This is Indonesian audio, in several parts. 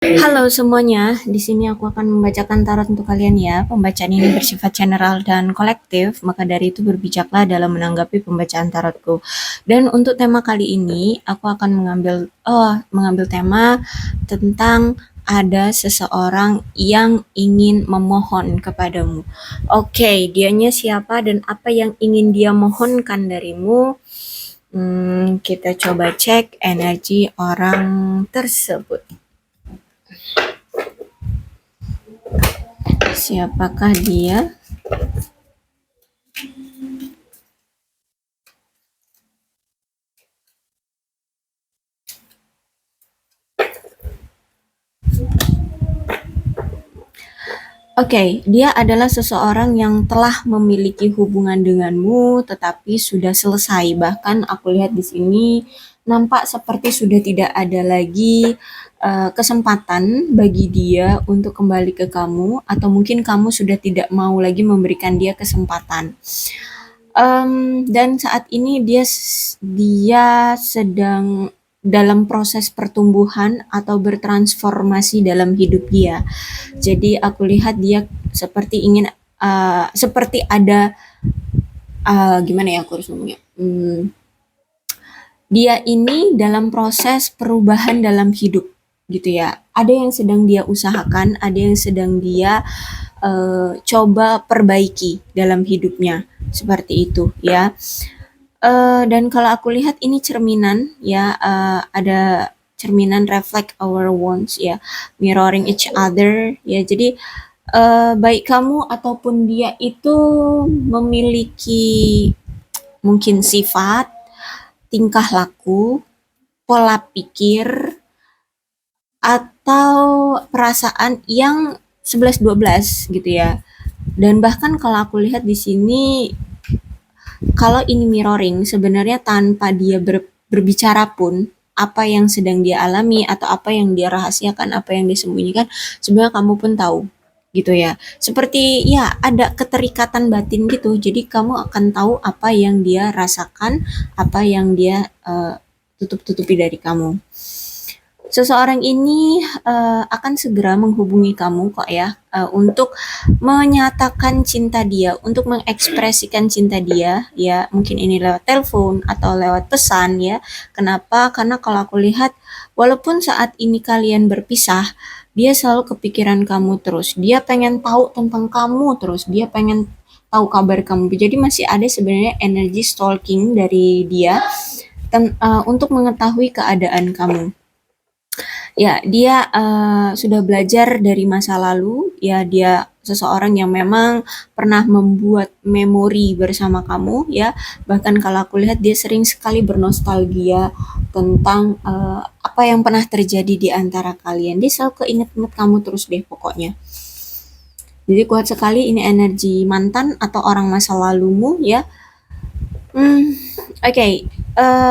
Halo semuanya, di sini aku akan membacakan tarot untuk kalian ya. Pembacaan ini bersifat general dan kolektif, maka dari itu berbijaklah dalam menanggapi pembacaan tarotku. Dan untuk tema kali ini, aku akan mengambil tema tentang ada seseorang yang ingin memohon kepadamu. Oke, dianya siapa dan apa yang ingin dia mohonkan darimu? Kita coba cek energi orang tersebut. Siapakah dia? Oke, dia adalah seseorang yang telah memiliki hubungan denganmu, tetapi sudah selesai. Bahkan aku lihat di sini nampak seperti sudah tidak ada lagi kesempatan bagi dia untuk kembali ke kamu, atau mungkin kamu sudah tidak mau lagi memberikan dia kesempatan. Dan saat ini dia sedang dalam proses pertumbuhan atau bertransformasi dalam hidup dia. Jadi aku lihat dia seperti ingin seperti ada gimana ya aku harus ngomongnya. Dia ini dalam proses perubahan dalam hidup gitu ya. Ada yang sedang dia usahakan, ada yang sedang dia coba perbaiki dalam hidupnya seperti itu ya. Dan kalau aku lihat ini cerminan ya, ada cerminan reflect our wounds ya, mirroring each other ya. Jadi baik kamu ataupun dia itu memiliki mungkin sifat, tingkah laku, pola pikir, atau perasaan yang 11-12 gitu ya. Dan bahkan kalau aku lihat di sini, kalau ini mirroring, sebenarnya tanpa dia berbicara pun, apa yang sedang dia alami atau apa yang dia rahasiakan, apa yang dia sembunyikan, sebenarnya kamu pun tahu gitu ya. Seperti ya ada keterikatan batin gitu. Jadi kamu akan tahu apa yang dia rasakan, apa yang dia tutup-tutupi dari kamu. Seseorang ini akan segera menghubungi kamu kok ya, untuk menyatakan cinta dia, untuk mengekspresikan cinta dia ya, mungkin ini lewat telepon atau lewat pesan ya. Kenapa? Karena kalau aku lihat walaupun saat ini kalian berpisah, dia selalu kepikiran kamu terus. Dia pengen tahu tentang kamu terus, dia pengen tahu kabar kamu. Jadi masih ada sebenarnya energi stalking dari dia untuk mengetahui keadaan kamu. Ya, dia sudah belajar dari masa lalu, ya dia seseorang yang memang pernah membuat memori bersama kamu ya. Bahkan kalau aku lihat dia sering sekali bernostalgia tentang apa yang pernah terjadi di antara kalian. Dia selalu keinget-inget kamu terus deh pokoknya. Jadi kuat sekali ini energi mantan atau orang masa lalumu ya. Oke,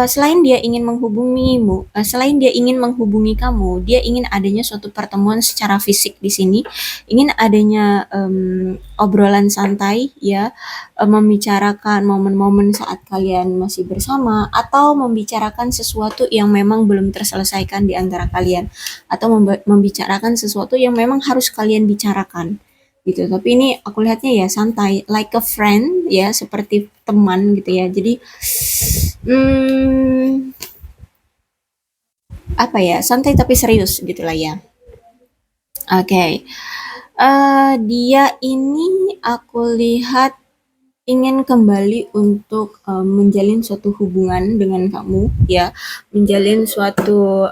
selain dia ingin menghubungimu, selain dia ingin menghubungi kamu, dia ingin adanya suatu pertemuan secara fisik di sini, ingin adanya obrolan santai ya, membicarakan momen-momen saat kalian masih bersama, atau membicarakan sesuatu yang memang belum terselesaikan di antara kalian, atau membicarakan sesuatu yang memang harus kalian bicarakan gitu. Tapi ini aku lihatnya ya santai, like a friend ya, seperti teman gitu ya. Jadi hmm, apa ya, santai tapi serius gitulah ya. Oke, dia ini aku lihat ingin kembali untuk menjalin suatu hubungan dengan kamu ya, menjalin suatu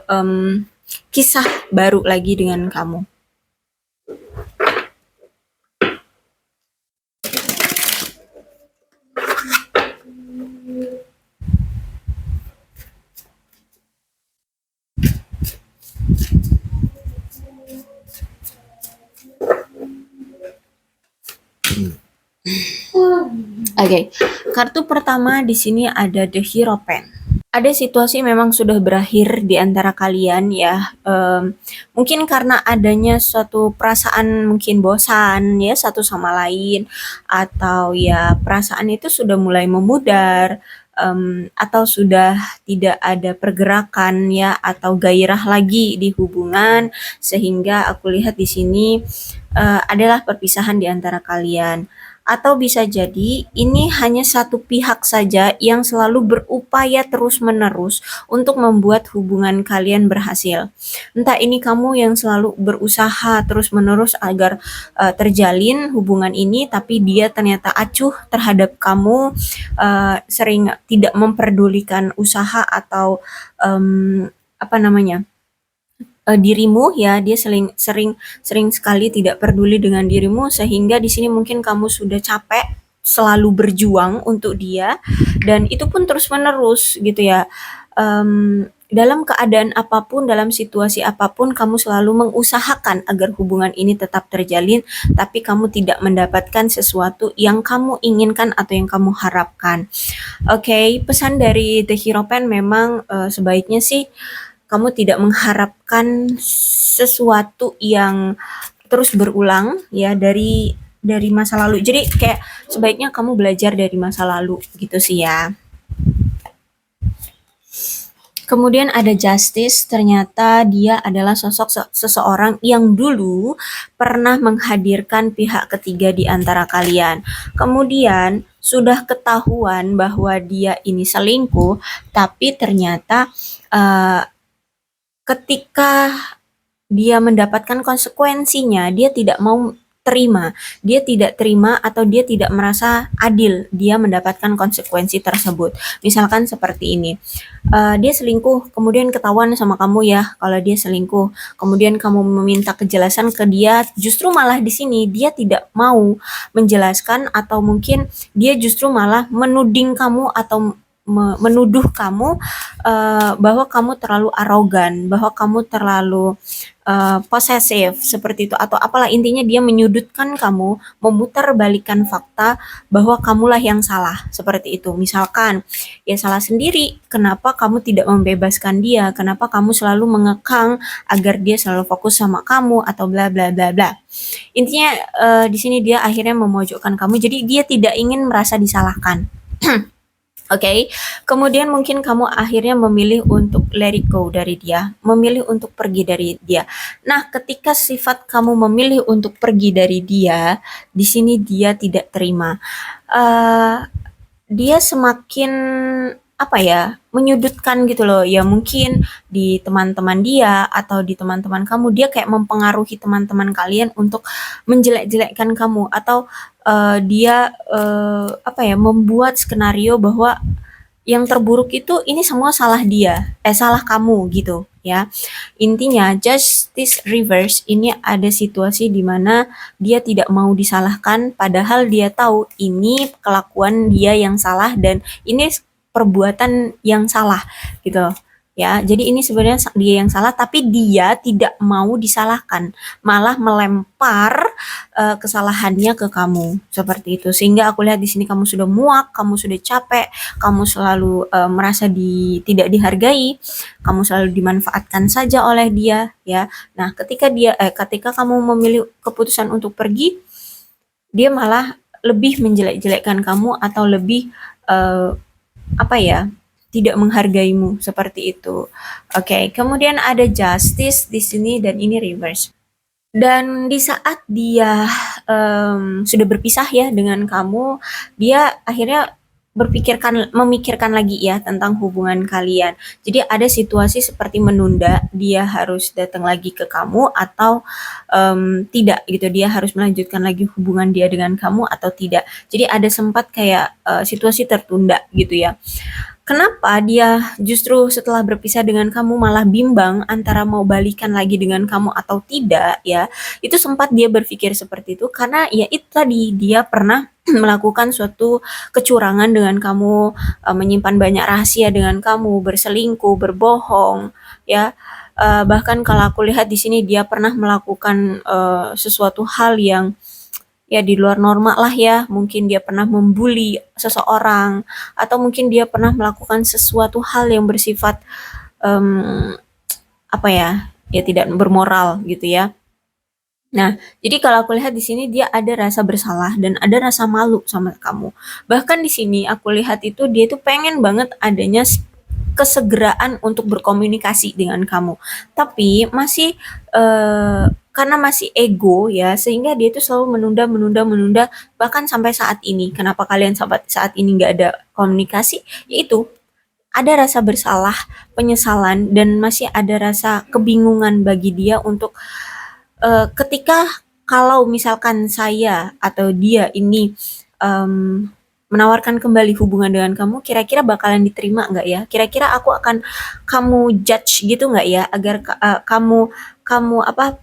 kisah baru lagi dengan kamu. Oke, kartu pertama di sini ada The Hero Pen. Ada situasi memang sudah berakhir di antara kalian ya. Mungkin karena adanya suatu perasaan mungkin bosan ya satu sama lain, atau ya perasaan itu sudah mulai memudar. atau sudah tidak ada pergerakan ya atau gairah lagi di hubungan, sehingga aku lihat di sini adalah perpisahan di antara kalian. Atau bisa jadi ini hanya satu pihak saja yang selalu berupaya terus-menerus untuk membuat hubungan kalian berhasil. Entah ini kamu yang selalu berusaha terus-menerus agar terjalin hubungan ini, tapi dia ternyata acuh terhadap kamu, sering tidak memperdulikan usaha atau apa namanya, dirimu ya, dia sering sering sering sekali tidak peduli dengan dirimu, sehingga di sini mungkin kamu sudah capek selalu berjuang untuk dia, dan itu pun terus-menerus gitu ya. Dalam keadaan apapun, dalam situasi apapun, kamu selalu mengusahakan agar hubungan ini tetap terjalin, tapi kamu tidak mendapatkan sesuatu yang kamu inginkan atau yang kamu harapkan. Oke, pesan dari The Hero Pen memang sebaiknya sih kamu tidak mengharapkan sesuatu yang terus berulang ya dari masa lalu. Jadi kayak sebaiknya kamu belajar dari masa lalu gitu sih ya. Kemudian ada Justice, ternyata dia adalah sosok seseorang yang dulu pernah menghadirkan pihak ketiga di antara kalian. Kemudian sudah ketahuan bahwa dia ini selingkuh, tapi ternyata uh, ketika dia mendapatkan konsekuensinya, dia tidak mau terima. Dia tidak terima atau dia tidak merasa adil dia mendapatkan konsekuensi tersebut. Misalkan seperti ini, dia selingkuh, kemudian ketahuan sama kamu ya kalau dia selingkuh. Kemudian kamu meminta kejelasan ke dia, justru malah di sini dia tidak mau menjelaskan atau mungkin dia justru malah menuding kamu atau menuduh kamu bahwa kamu terlalu arogan, bahwa kamu terlalu posesif seperti itu, atau apalah intinya dia menyudutkan kamu, memutarbalikkan fakta bahwa kamulah yang salah seperti itu. Misalkan ya salah sendiri, kenapa kamu tidak membebaskan dia, kenapa kamu selalu mengekang agar dia selalu fokus sama kamu atau bla bla bla bla. Intinya di sini dia akhirnya memojokkan kamu, jadi dia tidak ingin merasa disalahkan. Oke, kemudian mungkin kamu akhirnya memilih untuk let it go dari dia, memilih untuk pergi dari dia. Nah, ketika sifat kamu memilih untuk pergi dari dia, di sini dia tidak terima. Dia semakin apa ya, menyudutkan gitu loh. Ya mungkin di teman-teman dia atau di teman-teman kamu, dia kayak mempengaruhi teman-teman kalian untuk menjelek-jelekkan kamu, atau dia apa ya, membuat skenario bahwa yang terburuk itu ini semua salah dia, salah kamu gitu ya. Intinya justice reverse ini ada situasi di mana dia tidak mau disalahkan padahal dia tahu ini kelakuan dia yang salah dan ini perbuatan yang salah gitu ya. Jadi ini sebenarnya dia yang salah tapi dia tidak mau disalahkan, malah melempar kesalahannya ke kamu seperti itu. Sehingga aku lihat di sini kamu sudah muak, kamu sudah capek, kamu selalu merasa tidak dihargai, kamu selalu dimanfaatkan saja oleh dia ya. Nah, ketika kamu memilih keputusan untuk pergi, dia malah lebih menjelek-jelekkan kamu atau lebih apa ya, tidak menghargaimu seperti itu. Oke, kemudian ada Justice di sini dan ini reverse. Dan di saat dia sudah berpisah ya dengan kamu, dia akhirnya memikirkan lagi ya tentang hubungan kalian. Jadi ada situasi seperti menunda, dia harus datang lagi ke kamu atau tidak gitu, dia harus melanjutkan lagi hubungan dia dengan kamu atau tidak. Jadi ada sempat kayak situasi tertunda gitu ya. Kenapa dia justru setelah berpisah dengan kamu malah bimbang antara mau balikan lagi dengan kamu atau tidak ya, itu sempat dia berpikir seperti itu karena ya itu tadi, dia pernah melakukan suatu kecurangan dengan kamu, menyimpan banyak rahasia dengan kamu, berselingkuh, berbohong, ya. Bahkan kalau aku lihat di sini dia pernah melakukan sesuatu hal yang ya di luar normal lah ya, mungkin dia pernah membuli seseorang atau mungkin dia pernah melakukan sesuatu hal yang bersifat apa ya, ya tidak bermoral gitu ya. Nah, jadi kalau aku lihat di sini dia ada rasa bersalah dan ada rasa malu sama kamu. Bahkan di sini aku lihat itu dia tuh pengen banget adanya kesegeraan untuk berkomunikasi dengan kamu. Tapi masih karena masih ego ya, sehingga dia tuh selalu menunda, menunda, menunda, bahkan sampai saat ini. Kenapa kalian sampai saat ini nggak ada komunikasi? Yaitu ada rasa bersalah, penyesalan, dan masih ada rasa kebingungan bagi dia untuk ketika kalau misalkan saya atau dia ini menawarkan kembali hubungan dengan kamu, kira-kira bakalan diterima nggak ya? Kira-kira aku akan kamu judge gitu nggak ya? Agar kamu kamu apa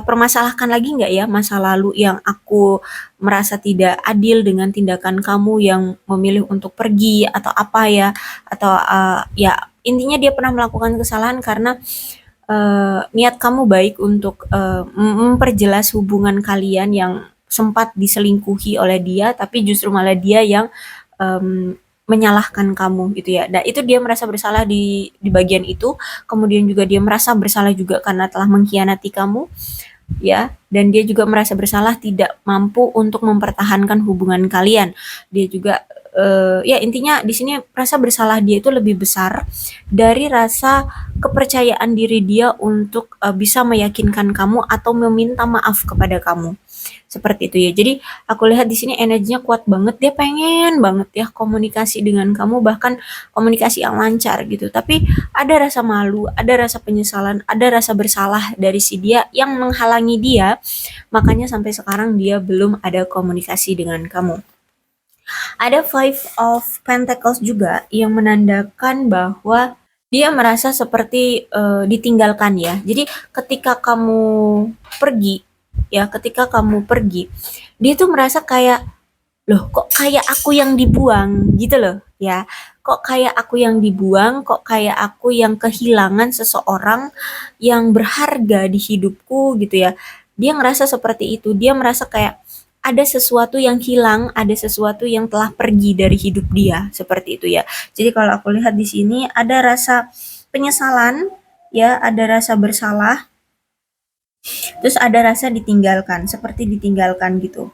permasalahkan lagi nggak ya masa lalu yang aku merasa tidak adil dengan tindakan kamu yang memilih untuk pergi atau apa ya? Atau ya intinya dia pernah melakukan kesalahan karena niat kamu baik untuk memperjelas hubungan kalian yang sempat diselingkuhi oleh dia, tapi justru malah dia yang menyalahkan kamu gitu ya. Nah itu dia merasa bersalah di bagian itu, kemudian juga dia merasa bersalah juga karena telah mengkhianati kamu, ya, dan dia juga merasa bersalah tidak mampu untuk mempertahankan hubungan kalian. Dia juga ya intinya di sini rasa bersalah dia itu lebih besar dari rasa kepercayaan diri dia untuk bisa meyakinkan kamu atau meminta maaf kepada kamu. Seperti itu ya. Jadi aku lihat di sini energinya kuat banget. Dia pengen banget ya komunikasi dengan kamu, bahkan komunikasi yang lancar gitu. Tapi ada rasa malu, ada rasa penyesalan, ada rasa bersalah dari si dia yang menghalangi dia. Makanya sampai sekarang dia belum ada komunikasi dengan kamu. Ada Five of Pentacles juga yang menandakan bahwa dia merasa seperti ditinggalkan ya. Jadi ketika kamu pergi, ya ketika kamu pergi, dia tuh merasa kayak, loh kok kayak aku yang dibuang gitu loh ya. Kok kayak aku yang dibuang, kok kayak aku yang kehilangan seseorang yang berharga di hidupku gitu ya. Dia ngerasa seperti itu. Dia merasa kayak ada sesuatu yang hilang, ada sesuatu yang telah pergi dari hidup dia, seperti itu ya. Jadi kalau aku lihat di sini ada rasa penyesalan, ya, ada rasa bersalah, terus ada rasa ditinggalkan, seperti ditinggalkan gitu.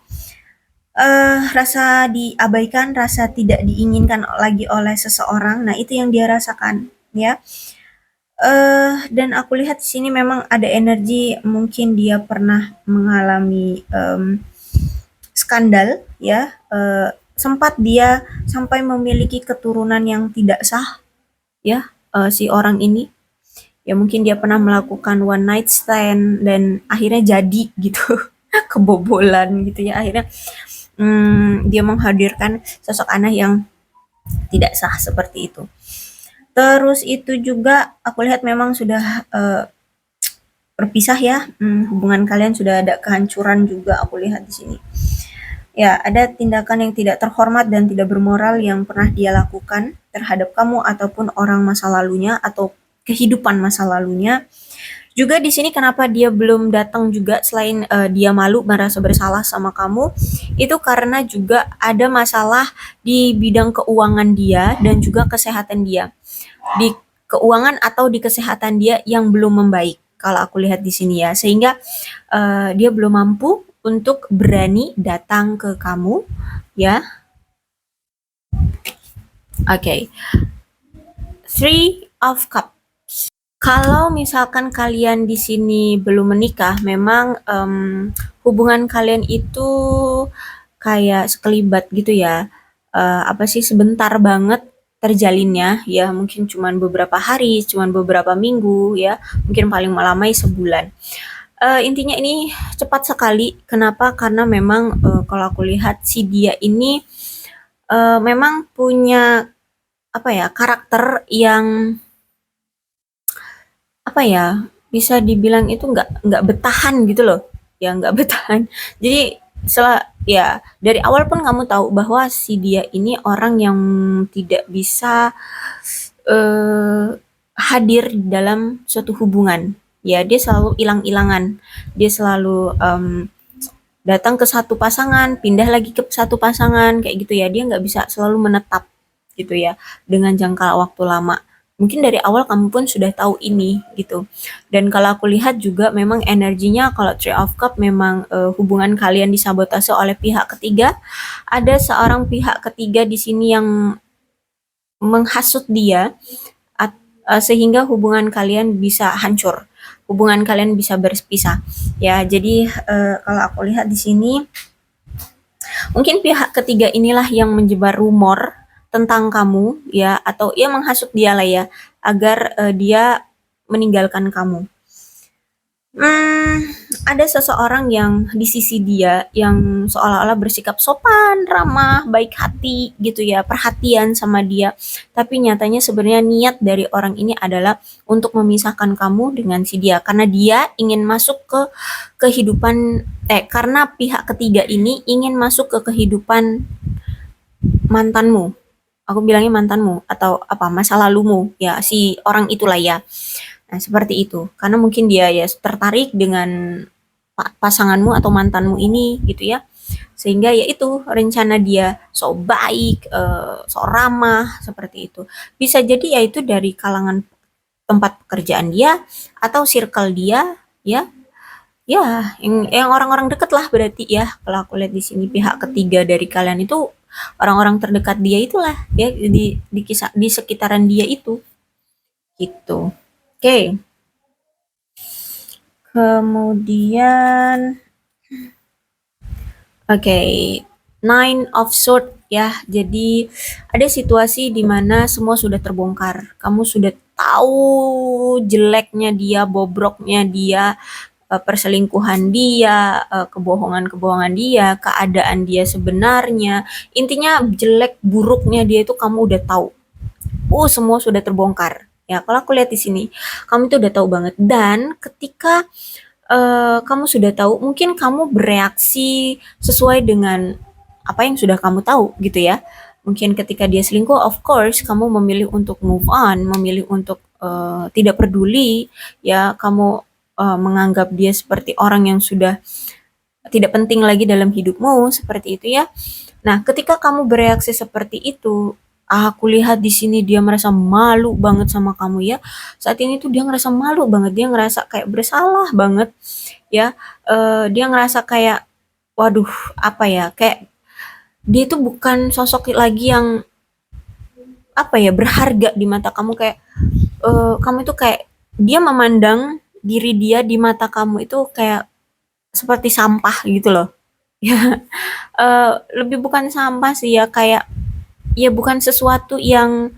Rasa diabaikan, rasa tidak diinginkan lagi oleh seseorang. Nah, itu yang dia rasakan, ya. Dan aku lihat di sini memang ada energi mungkin dia pernah mengalami skandal, ya. Sempat dia sampai memiliki keturunan yang tidak sah, ya. Si orang ini, ya mungkin dia pernah melakukan one night stand dan akhirnya jadi gitu, kebobolan gitu ya. Akhirnya dia menghadirkan sosok anak yang tidak sah seperti itu. Terus itu juga aku lihat memang sudah berpisah ya, hubungan kalian sudah ada kehancuran juga aku lihat di sini. Ya, ada tindakan yang tidak terhormat dan tidak bermoral yang pernah dia lakukan terhadap kamu ataupun orang masa lalunya atau kehidupan masa lalunya. Juga di sini kenapa dia belum datang juga selain dia malu merasa bersalah sama kamu, itu karena juga ada masalah di bidang keuangan dia dan juga kesehatan dia. Di keuangan atau di kesehatan dia yang belum membaik kalau aku lihat di sini ya. Sehingga dia belum mampu untuk berani datang ke kamu, ya. Oke. Okay. Three of Cups. Kalau misalkan kalian di sini belum menikah, memang hubungan kalian itu kayak sekelibat gitu ya. Apa sih, sebentar banget terjalinnya ya, mungkin cuman beberapa hari, cuman beberapa minggu ya, mungkin paling lama sebulan. Intinya ini cepat sekali. Kenapa? Karena memang kalau aku lihat si dia ini memang punya apa ya, karakter yang apa ya, bisa dibilang itu nggak bertahan gitu loh, ya nggak bertahan. Jadi ya dari awal pun kamu tahu bahwa si dia ini orang yang tidak bisa eh, hadir dalam suatu hubungan. Ya dia selalu hilang-hilangan, dia selalu datang ke satu pasangan, pindah lagi ke satu pasangan kayak gitu ya. Dia nggak bisa selalu menetap gitu ya dengan jangka waktu lama. Mungkin dari awal kamu pun sudah tahu ini gitu. Dan kalau aku lihat juga memang energinya kalau Three of Cup memang hubungan kalian disabotase oleh pihak ketiga. Ada seorang pihak ketiga di sini yang menghasut dia sehingga hubungan kalian bisa hancur. Hubungan kalian bisa berpisah. Ya, jadi kalau aku lihat di sini mungkin pihak ketiga inilah yang menyebar rumor tentang kamu ya atau ya menghasut dia lah ya agar dia meninggalkan kamu. Hmm, ada seseorang yang di sisi dia yang seolah-olah bersikap sopan, ramah, baik hati gitu ya, perhatian sama dia. Tapi nyatanya sebenarnya niat dari orang ini adalah untuk memisahkan kamu dengan si dia karena dia ingin masuk ke kehidupan karena pihak ketiga ini ingin masuk ke kehidupan mantanmu. Aku bilangnya mantanmu atau apa masa lalumu ya si orang itulah ya. Nah, seperti itu. Karena mungkin dia ya tertarik dengan pasanganmu atau mantanmu ini gitu ya. Sehingga ya itu rencana dia sok baik, sok ramah seperti itu. Bisa jadi ya itu dari kalangan tempat pekerjaan dia atau circle dia ya. Ya, yang orang-orang deket lah berarti ya. Kalau aku lihat di sini pihak ketiga dari kalian itu orang-orang terdekat dia itulah ya di kisah di sekitaran dia itu gitu. Oke. Kemudian oke, Nine of Sword ya. Jadi ada situasi di mana semua sudah terbongkar. Kamu sudah tahu jeleknya dia, bobroknya dia, perselingkuhan dia, kebohongan-kebohongan dia, keadaan dia sebenarnya. Intinya jelek buruknya dia itu kamu udah tahu. Semua sudah terbongkar. Ya, kalau aku lihat di sini, kamu itu udah tahu banget. Dan ketika kamu sudah tahu, mungkin kamu bereaksi sesuai dengan apa yang sudah kamu tahu gitu ya. Mungkin ketika dia selingkuh, of course kamu memilih untuk move on, memilih untuk tidak peduli, ya kamu menganggap dia seperti orang yang sudah tidak penting lagi dalam hidupmu, seperti itu ya. Nah, ketika kamu bereaksi seperti itu, aku lihat di sini dia merasa malu banget sama kamu ya. Saat ini tuh dia ngerasa malu banget, dia ngerasa kayak bersalah banget ya. Dia ngerasa kayak waduh, apa ya? Kayak dia itu bukan sosok lagi yang apa ya, berharga di mata kamu kayak kamu itu kayak dia memandang diri dia di mata kamu itu kayak seperti sampah gitu loh. Ya, lebih bukan sampah sih ya, kayak ya bukan sesuatu yang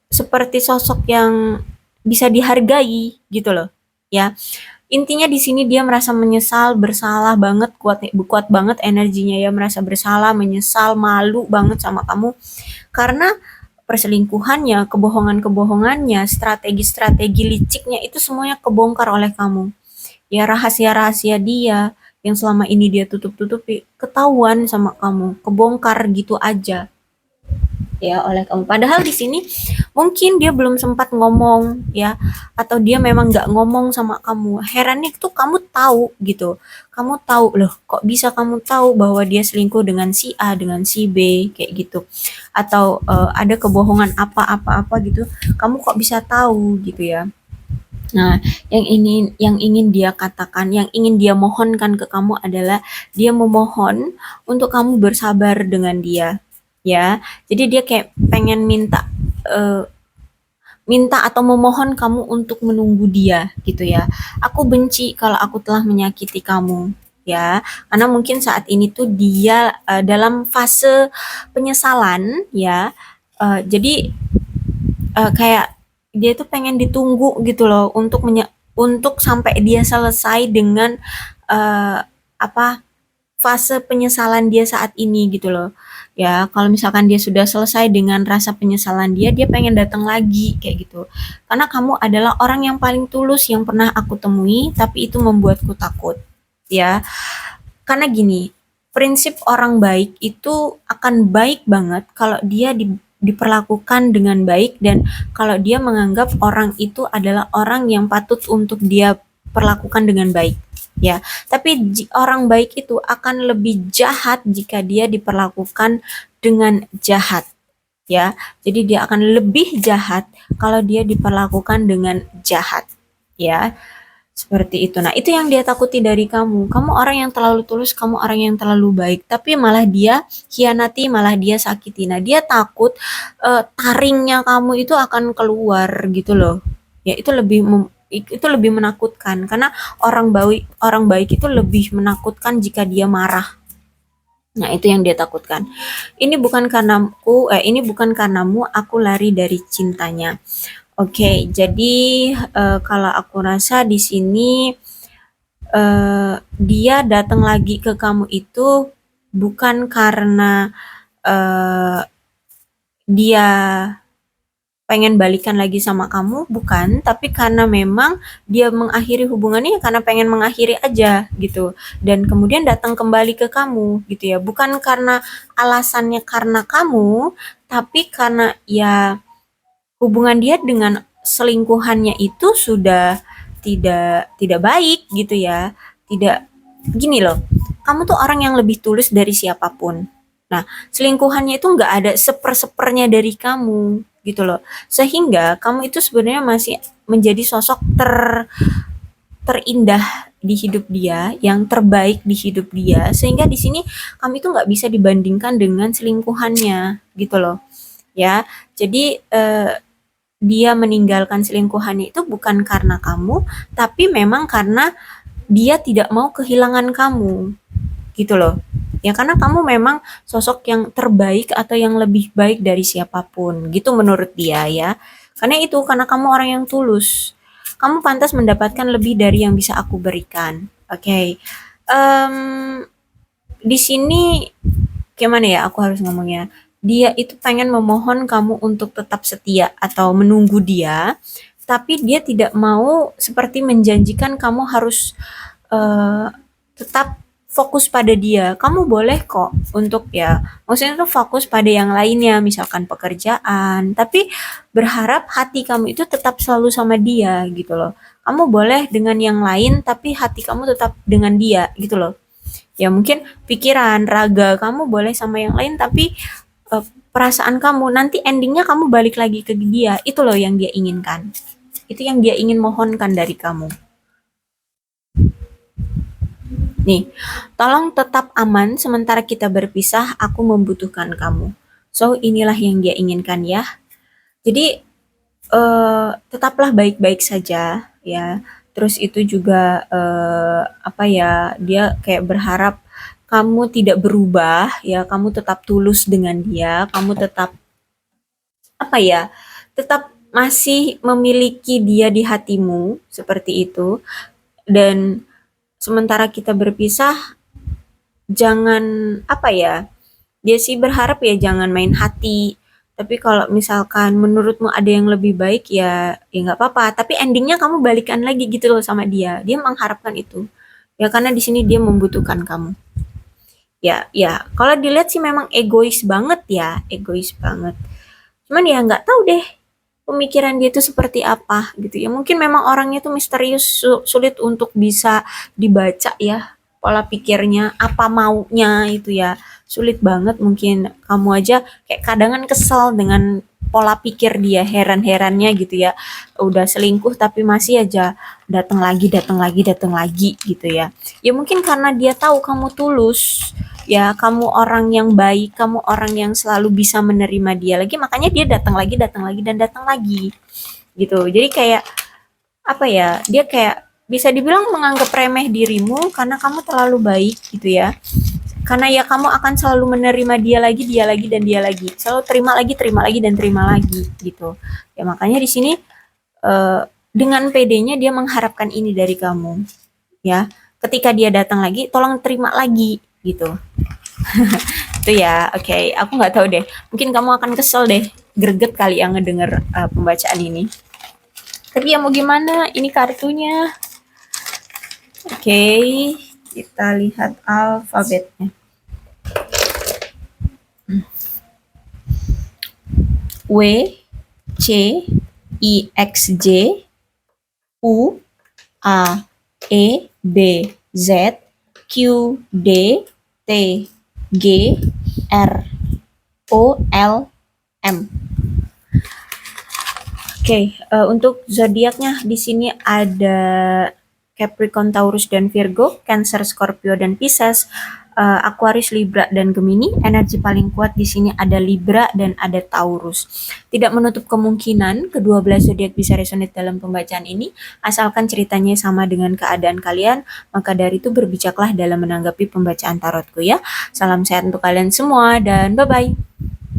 seperti sosok yang bisa dihargai gitu loh. Ya, intinya di sini dia merasa menyesal, bersalah banget, kuat kuat banget energinya ya, merasa bersalah, menyesal, malu banget sama kamu karena perselingkuhannya, kebohongan-kebohongannya, strategi-strategi liciknya itu semuanya kebongkar oleh kamu. Ya rahasia-rahasia dia yang selama ini dia tutup-tutupi ketahuan sama kamu, kebongkar gitu aja ya oleh kamu. Padahal di sini mungkin dia belum sempat ngomong ya, atau dia memang nggak ngomong sama kamu. Herannya tuh kamu tahu gitu. Kamu tahu loh, kok bisa kamu tahu bahwa dia selingkuh dengan si A, dengan si B kayak gitu. Atau ada kebohongan apa-apa gitu. Kamu kok bisa tahu gitu ya. Nah, yang ingin dia katakan, yang ingin dia mohonkan ke kamu adalah dia memohon untuk kamu bersabar dengan dia, ya. Jadi dia kayak pengen eh, minta atau memohon kamu untuk menunggu dia, gitu ya. Aku benci kalau aku telah menyakiti kamu, ya. Karena mungkin saat ini tuh dia dalam fase penyesalan, ya. Jadi kayak dia tuh pengen ditunggu gitu loh untuk sampai dia selesai dengan eh, apa fase penyesalan dia saat ini gitu loh. Ya, kalau misalkan dia sudah selesai dengan rasa penyesalan dia pengen datang lagi kayak gitu. Karena kamu adalah orang yang paling tulus yang pernah aku temui, tapi itu membuatku takut. Ya, karena gini, prinsip orang baik itu akan baik banget kalau dia diperlakukan dengan baik dan kalau dia menganggap orang itu adalah orang yang patut untuk dia perlakukan dengan baik. Ya, tapi orang baik itu akan lebih jahat jika dia diperlakukan dengan jahat. ya. Jadi dia akan lebih jahat kalau dia diperlakukan dengan jahat, ya. Seperti itu. Nah, itu yang dia takuti dari kamu. Kamu orang yang terlalu tulus, kamu orang yang terlalu baik, tapi malah dia khianati, malah dia sakiti. Nah, dia takut taringnya kamu itu akan keluar gitu loh. Ya, itu lebih menakutkan karena orang baik itu lebih menakutkan jika dia marah. Nah, itu yang dia takutkan. Ini bukan karenamu aku lari dari cintanya. Oke, jadi kalau aku rasa di sini dia datang lagi ke kamu itu bukan karena eh, dia pengen balikan lagi sama kamu, bukan, tapi karena memang dia mengakhiri hubungannya karena pengen mengakhiri aja gitu. Dan kemudian datang kembali ke kamu gitu ya. Bukan karena alasannya karena kamu, tapi karena ya hubungan dia dengan selingkuhannya itu sudah tidak baik gitu ya. Tidak gini loh. Kamu tuh orang yang lebih tulus dari siapapun. Nah, selingkuhannya itu nggak ada sepernya dari kamu gitu loh. Sehingga kamu itu sebenarnya masih menjadi sosok terindah di hidup dia, yang terbaik di hidup dia. Sehingga di sini kamu itu nggak bisa dibandingkan dengan selingkuhannya gitu loh. Ya, jadi dia meninggalkan selingkuhannya itu bukan karena kamu, tapi memang karena dia tidak mau kehilangan kamu, gitu loh. Ya karena kamu memang sosok yang terbaik atau yang lebih baik dari siapapun, gitu menurut dia ya. Karena kamu orang yang tulus. Kamu pantas mendapatkan lebih dari yang bisa aku berikan. Oke. Okay. Di sini gimana ya aku harus ngomongnya? Dia itu pengen memohon kamu untuk tetap setia atau menunggu dia, tapi dia tidak mau seperti menjanjikan kamu harus tetap fokus pada dia. Kamu boleh kok untuk ya, maksudnya tuh fokus pada yang lainnya, misalkan pekerjaan, tapi berharap hati kamu itu tetap selalu sama dia gitu loh. Kamu boleh dengan yang lain, tapi hati kamu tetap dengan dia gitu loh. Ya mungkin pikiran, raga kamu boleh sama yang lain, tapi perasaan kamu nanti endingnya kamu balik lagi ke dia. Itu loh yang dia inginkan. Itu yang dia ingin mohonkan dari kamu. Nih, tolong tetap aman sementara kita berpisah, aku membutuhkan kamu. So, inilah yang dia inginkan ya. Jadi, tetaplah baik-baik saja ya. Terus itu juga apa ya? Dia kayak berharap kamu tidak berubah ya, kamu tetap tulus dengan dia, kamu tetap apa ya? Tetap masih memiliki dia di hatimu seperti itu. Dan sementara kita berpisah, jangan apa ya? Dia sih berharap ya jangan main hati. Tapi kalau misalkan menurutmu ada yang lebih baik ya nggak apa-apa. Tapi endingnya kamu balikan lagi gitu loh sama dia. Dia mengharapkan itu. Ya karena di sini dia membutuhkan kamu. Ya, ya. Kalau dilihat sih memang egois banget ya, egois banget. Cuman ya nggak tahu deh pemikiran dia itu seperti apa gitu ya. Mungkin memang orangnya tuh misterius, sulit untuk bisa dibaca ya pola pikirnya, apa maunya itu ya. Sulit banget, mungkin kamu aja kayak kadangan kesel dengan pola pikir dia, heran-herannya gitu ya. Udah selingkuh tapi masih aja datang lagi, datang lagi, datang lagi gitu ya. Ya mungkin karena dia tahu kamu tulus, ya kamu orang yang baik, kamu orang yang selalu bisa menerima dia lagi, makanya dia datang lagi, datang lagi, dan datang lagi gitu. Jadi kayak apa ya, dia kayak bisa dibilang menganggap remeh dirimu karena kamu terlalu baik gitu ya. Karena ya kamu akan selalu menerima dia lagi, dan dia lagi. Selalu terima lagi, dan terima lagi gitu. Ya makanya di sini dengan pedenya dia mengharapkan ini dari kamu. Ya, ketika dia datang lagi, tolong terima lagi gitu. Itu ya, oke. Okay. Aku nggak tahu deh. Mungkin kamu akan kesel deh, greget kali yang ngedenger pembacaan ini. Tapi ya mau gimana, ini kartunya. Oke, okay. Kita lihat alfabetnya. W, C, I, X, J, U, A, E, B, Z, Q, D, T, G, R, O, L, M. Oke, untuk zodiaknya di sini ada Capricorn, Taurus, dan Virgo, Cancer, Scorpio, dan Pisces, Aquarius, Libra, dan Gemini. Energi paling kuat di sini ada Libra dan ada Taurus. Tidak menutup kemungkinan kedua belas zodiak bisa resonate dalam pembacaan ini, asalkan ceritanya sama dengan keadaan kalian, maka dari itu berbijaklah dalam menanggapi pembacaan tarotku ya. Salam sehat untuk kalian semua dan bye-bye.